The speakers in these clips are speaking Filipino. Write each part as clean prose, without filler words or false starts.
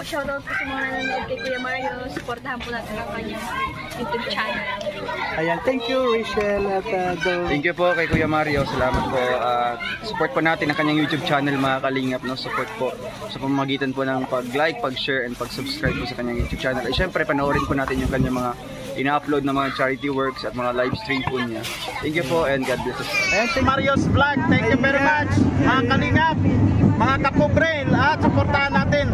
po, shoutout po sa mga nanonood kay Kuya Mario. Supportahan po natin ang kanyang YouTube channel. Ayan, thank you Rachel at Thank you po kay Kuya Mario. Salamat po. Support po natin ang kanyang YouTube channel mga kalingap. No? Support po sa pamamagitan po ng pag-like, pag-share, and pag-subscribe po sa kanyang YouTube channel. At syempre, panoorin po natin yung kanyang mga ina-upload na mga charity works at mga live stream po niya. Thank you po and God bless us. Ayan, si Mario's Vlog. Thank you very much. Mga kalingap, mga kapobre, at supportahan natin.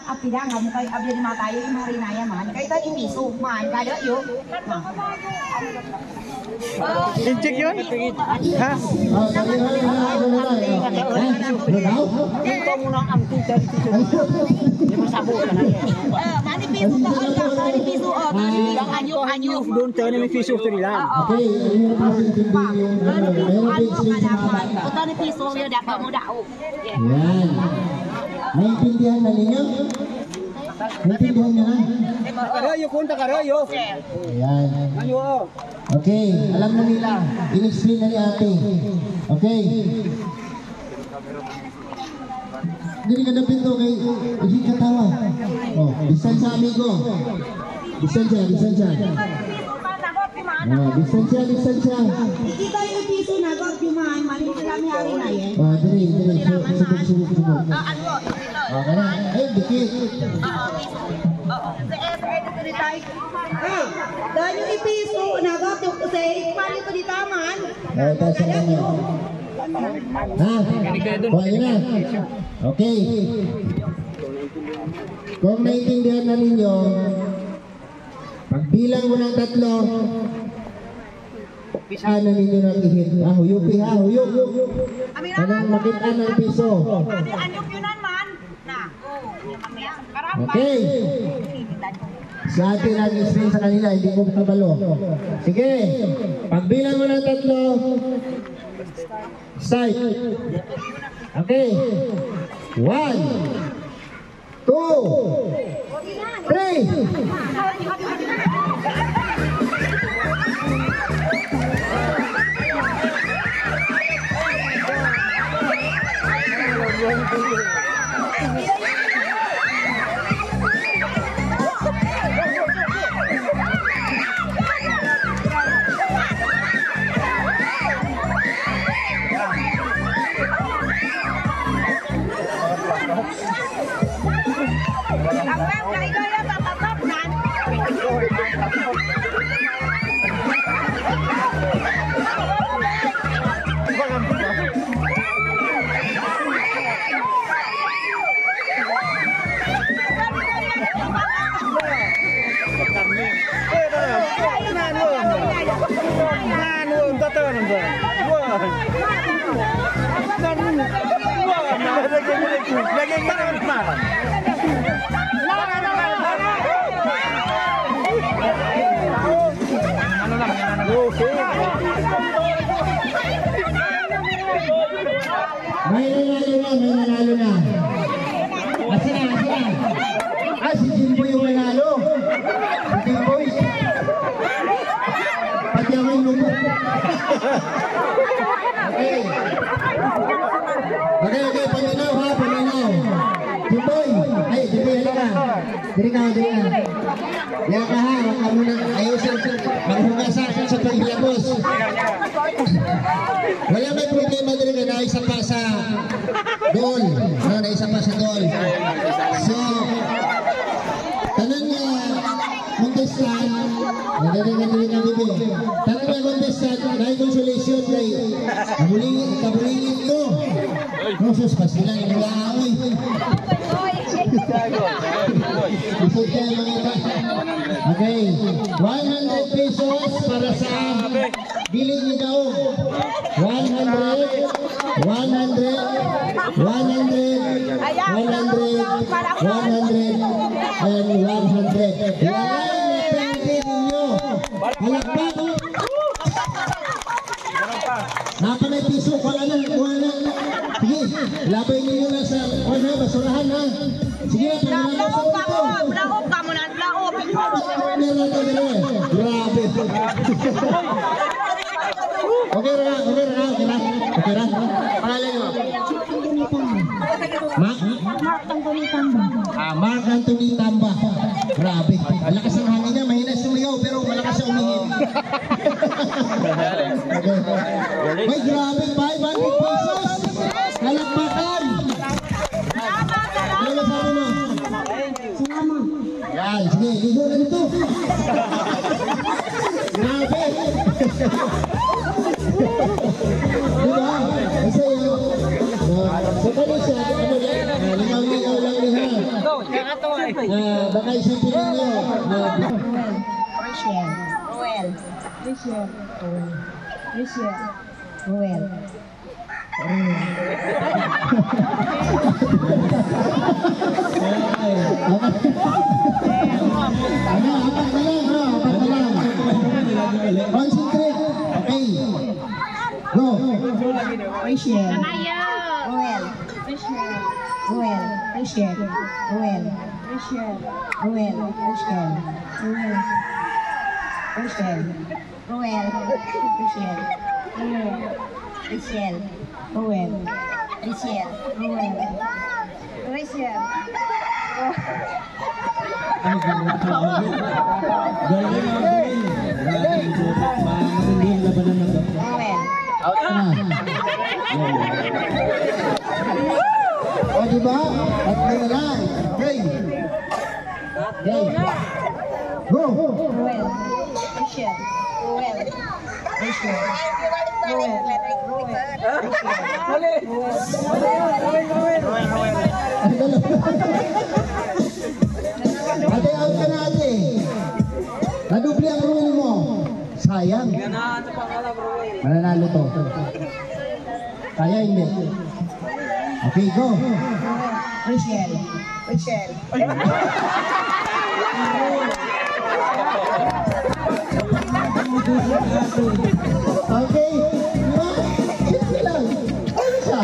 Apidang kamu kay abya di matayo yung mga rinaya man. Kaya ito yung miso man. Kaya yun. Injek yun? Ha? Dito muna ang amting dari piso. Di masabot ka na yan. Mani piso ka. Mani piso. Mani anyo. Doon tayo na may piso ito nila. Okay. Mani piso anyo ka dapat. Mani piso yun dapat mo daw. Yan. Naintindihan na ninyo? Naintindihan nyo na? Karayo, kunta karayo. Ayan. Okay, alam na nila. In-explain na ni ate. Okay. Hindi ka napin to kay hindi katawa. Oh, distansya amigo. Distansya. Distansya. Hindi tayo yung piso na gawag yung mga maling kami hari na yan. Oh, dali. Subok. Ano? Okay na. Eh, dikit. Dahil yung ipiso, nagawag yung kusay, mali ko di taman. Eh, kasi ano. Ha? O, yun na. Okay. Kung naiintindihan na ninyo, pagbilang mo ng 3, pisaan na ninyo ng ihit. Huyupi ha, huyup. Anong makita ng piso. Anyok yun man. Okay. Si ate nag-explain sa kanila, hindi ko kabalo. Sige, pagbilang mo ng 3, start. Okay. 1, 2, 3. May nanalo na. Asina. Si Jimbo yung nanalo. Si Jimbo pati ako yung lupo. Okay, paminaw ha, paminaw. Jimboy, Jimboy, halika. Diri ka. Yan ka ha, wag ka muna. Ayusin, maghugasan sa paghilabos. Wala may problema diri ka, naisa pa sa goal. Naisa pa sa goal. So, tanan nga contestant, nagagagawin ng bibi. Tanan nga contestant, na-consolation kay kabulingin ko. Rosos pa sila yung laoy. Okay, 100 pesos para sa Giling ni Daog. 100, 100, 100, 100, 100, and 100. Yan na pwede ninyo. Halakpak ko. Napa may piso, wala na. Sige, labay ninyo na sa basurahan ha. Sige, Blaop ka mo na, blaop. Grabe. Okay na. Okay na? Pangalan nyo? Mark Anthony Tamba. Mark Anthony Tamba. Grabe. Malakas ang hangin niya. Mahina sumigaw pero malakas siya umingin. Okay. Ay, grabe. 500 pesos. Kalakpakan. Ano sabi mo? Salamat. Yan. Sige. Ligo na dito. Grabe. Diba? Kasi yun. So kano siya, ano yan? 5 ligaw lang niya. Baka isang piling niyo. Rachel. Roel. Rachel. Rachel. Roel. Concentrate. Okay. Go. Rachel. Kanayo. Roel. Rachel. Roel. Rachel. Roel. Rachel. Roel. Rachel. Roel. Rachel. Roel. Rachel. Roel. Rachel. Roel. Rachel. Roel. Rachel. Roel. Out na. O, diba? Tatlo na lang. Okay. Okay. Go. Roel. Rachel. Roel. Rachel. Roel. Ate, out ka na ate. Nadubli ang rule mo. Sayang. Mananalo to. Kaya hindi. Okay, go. Rachel. Rachel. Okay. Diba? Simple lang. Ano siya?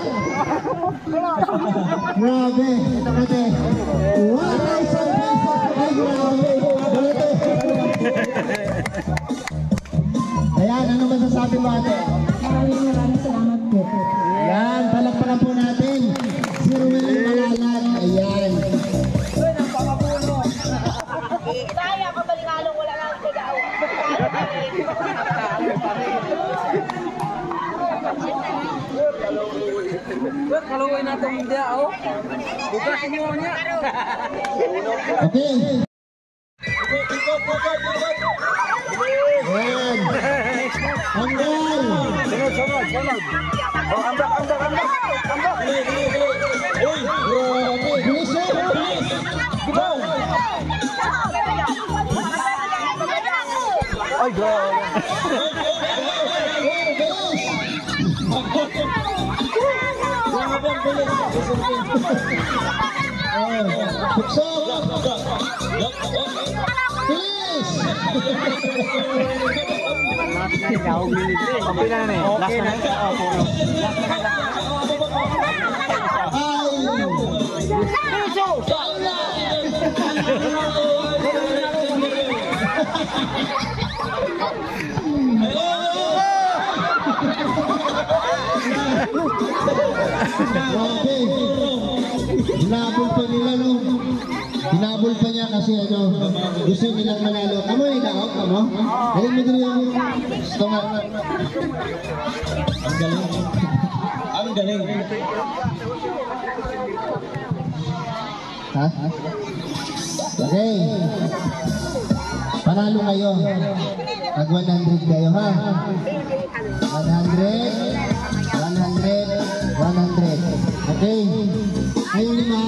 Grabe. Ito kate. Wala isang peso. Ay, grabe. Ayan, ano masasabi mo ate? Maraming salamat po. Ayan, palakpakan po natin. Si Ruel ang Malalag. Ayan. Kaya ka balingalong wala lang ito daw. Kaluoy na itong hindi ako. Bukas nyo niya. Okay. Ayan. Hanggang. Sunod. Oh, ambak. Grabe. Bilis na. Go. Ay, grabe. Okay. Hinabol pa nila, no? Hinabol pa niya kasi ano, gusto nilang manalo. Kamu yung na-out, kamo? Ayun mo din yung gusto nga. Ang galing. Ang galing. Ha? Okay. Panalo kayo. Pag 100 kayo, ha? 100. Okay. Ayun lima.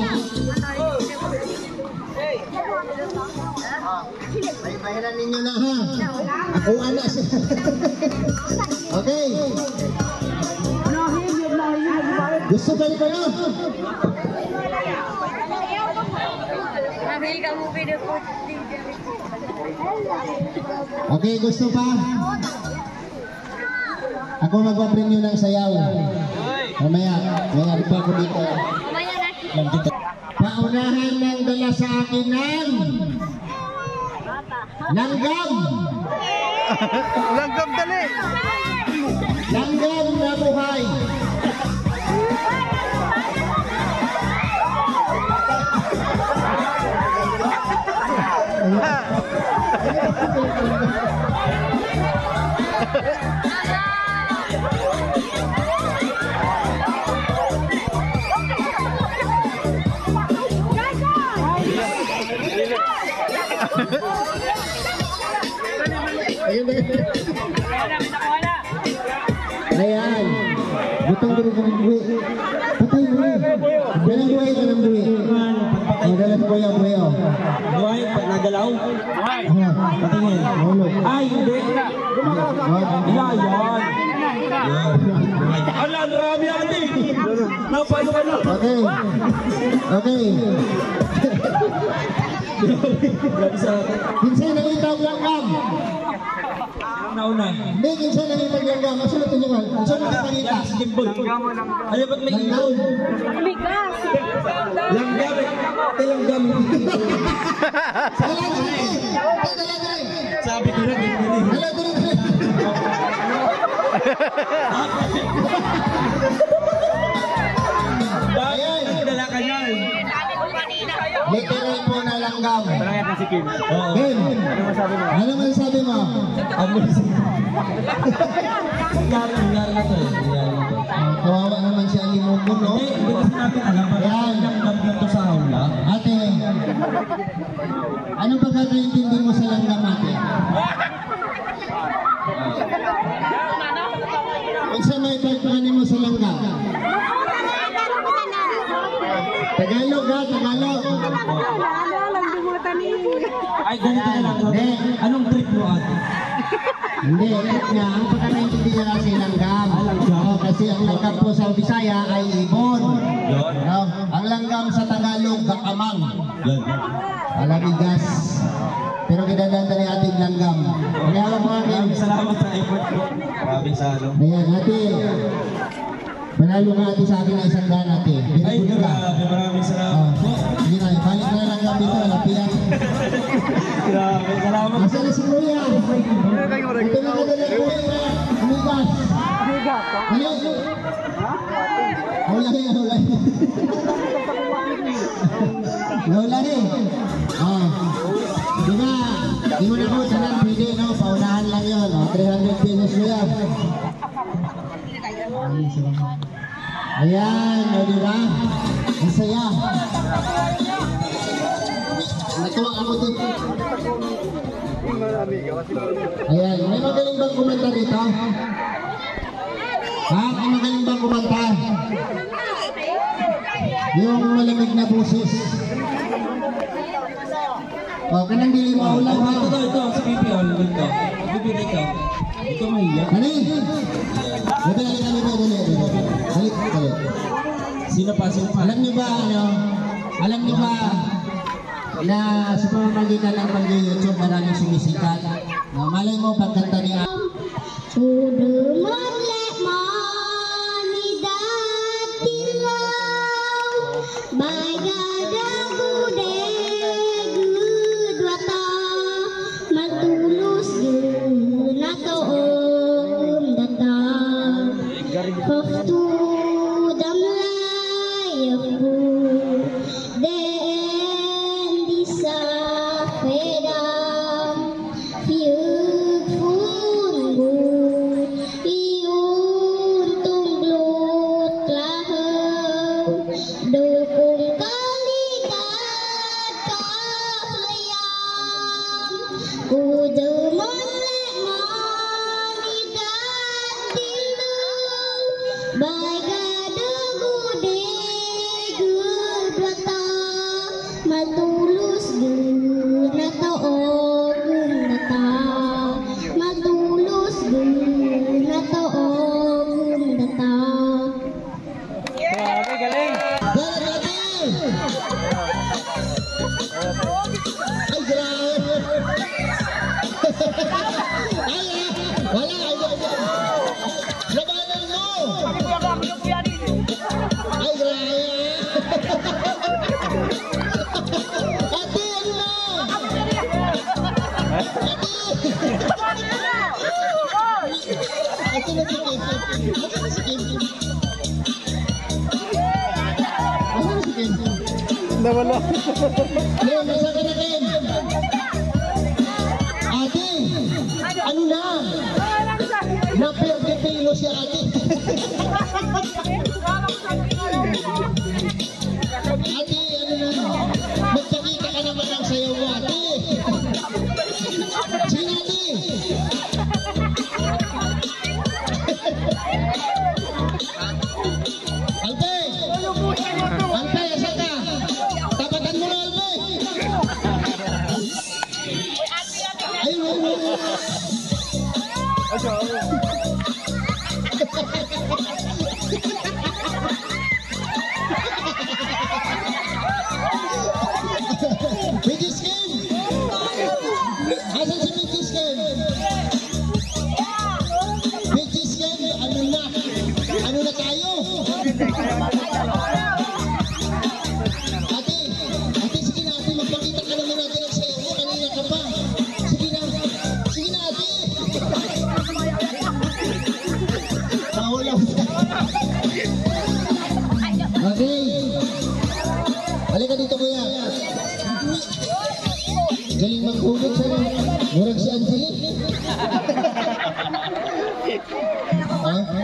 Bayaran ninyo na, ha? Ako anak siya. Okay. Gusto kayo kayo? Okay, gusto pa? Ako magpa-premyo ng sayaw. Mamaya pa ako dito. Paunahan ng dala sa akin ng langgam. Langgam dali. Langgam na buhay. Patay diri ka ng buwi. Patay buwi. Dalang buwi ka ng buwi. Dalang buwi ang buwi. Buhay, nagalaw. Patingin. Ay, hindi. Yan. Ala, marami ate. Napalo ka na. Okay. Okay. Kinsa nakita ang langgam? Nauna. Hindi, kinsa nakita ang langgam. Masunod ko naman. Kinsa nakita? Ayaw ba't may Langgam. langgam? Langgam. Sabi ko na, dala ka yan. Literal po na langgam. Parang yan si Kim. Ben, ano masasabi mo? Nangyari na to eh. Kawawa naman si Alimumbon, no? Hindi kasi natin alam ba Yan. langgam dito sa hawla? Ate, ano ba kakaintindi mo sa langgam, ate? Kung sa may pagpakanin mo sa langgam? Tagalog ha, Tagalog. Ay, ganito na lang. Hindi. Anong trip mo ate? Hindi, trip niya, ang pagkakaintindi niya lang si langgam. Oo, kasi ang langgam po sa Bisaya ay ibon. No? Ang langgam sa Tagalog, kakamang. Alabigas. Pero kinadanda ni ating langgam. Kaya ako mga Maraming salamat sa effort ko. Maraming salamat. ayan, ate. Manalo ka ate sa akin na isang daan, ate. Ay, Very good ka. grabe. Maraming salamat po. Hindi na, balik na langgam dito. Lapian. Grabe, salamat. Asa na si Kuya? Ito na kadala ko Amigas. Ano? Hulahin, hulahin. Hulahin. Diba, di mo na po tanan pwede, no? Paunahan lang yun, no? 300 pesos mo yan. Ayan, o diba? Ang saya. Natuwa ako dito. Ayan, may magaling bang kumanta dito? Ha? May magaling bang kumanta? Yung malamig na busis. O, kanang dili mo ulam ha? Ito, sa PPL, dito. PPL ito. Ito mahiyak. Ano yun? Dito, dali. Balik, balik. Sino pa? Alam niyo ba, alam niyo ba na sa pamamagitan ng pag-YouTube maraming sumisikat? Malay mo pagkanta niya. Nawala. Ngayon, nasa ka na kayo? Ate, ano na? Na-perdepilo si ate. Ate, ano na? Magpakita ka naman ng sayaw mo, ate. Sige, ate. Alpe! Alpe, asan ka? Tapatan mo na, Alpe! Ayun, ayun. Bigis game! Asan si Bigis game? Bigis game, ano na? Ano na tayo? Ate, sige na ate, magpakita ka naman natin ang sayo mo, kanina ka pa. Sige na ate. Mahula. Okay. Halika dito kuya. Galing maghugot sa murag si Angelique.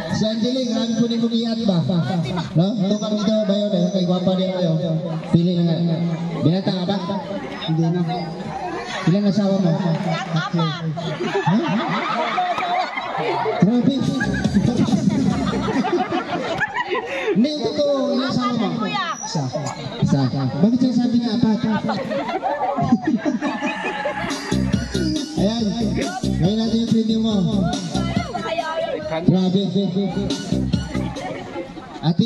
Si Angelique, grabe po rin kumiyat ba? No? Tukang dito ba yun? Kay gwapa din kayo. Pili na nga. Binata ka ba? Hindi na. Ilan asawa mo? Okay. Grabe. Hindi, ito. Ilan asawa mo? Isa. Bakit siya sabi niya apat? Ayan. Ngayon natin yung preview mo. Grabe. Ate,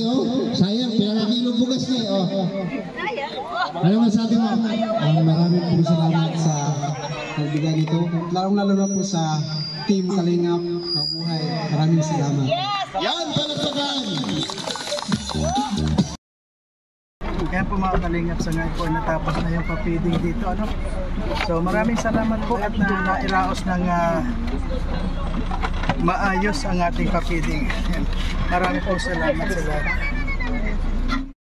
sayang. Pinalaki yung bugas niya, Ano masabi mo? Maraming po salamat sa pagbigay nito. Lalong-lalo na po sa Team Kalingap Mabuhay. Maraming salamat. Yan, palagpagan! Kaya po mga kalingap, sa ngayon po natapos na yung papiding dito, So maraming salamat po at nairaos ng maayos ang ating papiding. Marami po salamat sa lahat.